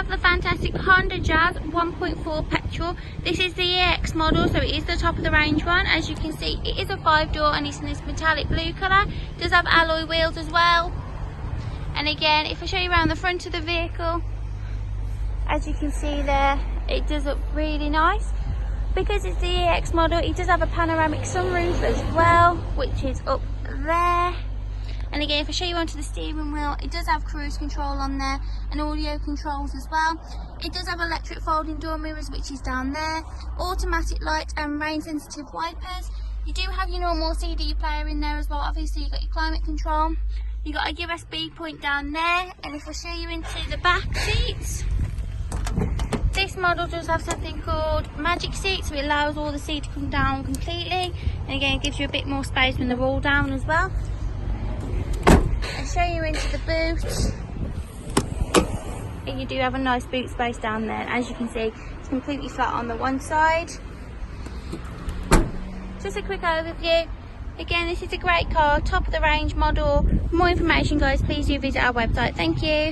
have the fantastic Honda Jazz 1.4 petrol. This is the EX model, so it is the top of the range one. As you can see, it is a 5-door and it's in this metallic blue colour. It does have alloy wheels as well. And again, if I show you around the front of the vehicle, as you can see there, it does look really nice. Because it's the EX model, it does have a panoramic sunroof as well, which is up there. And again, if I show you onto the steering wheel, it does have cruise control on there and audio controls as well. It does have electric folding door mirrors, which is down there, automatic lights and rain sensitive wipers. You do have your normal CD player in there as well. Obviously, you've got your climate control. You've got a USB point down there. And if I show you into the back seats, this model does have something called magic seat, so it allows all the seat to come down completely. And again, it gives you a bit more space when they're all down as well. I'll show you into the boot. And you do have a nice boot space down there. As you can see, it's completely flat on the one side. Just a quick overview. Again, this is a great car, top of the range model. For more information, guys, please do visit our website. Thank you.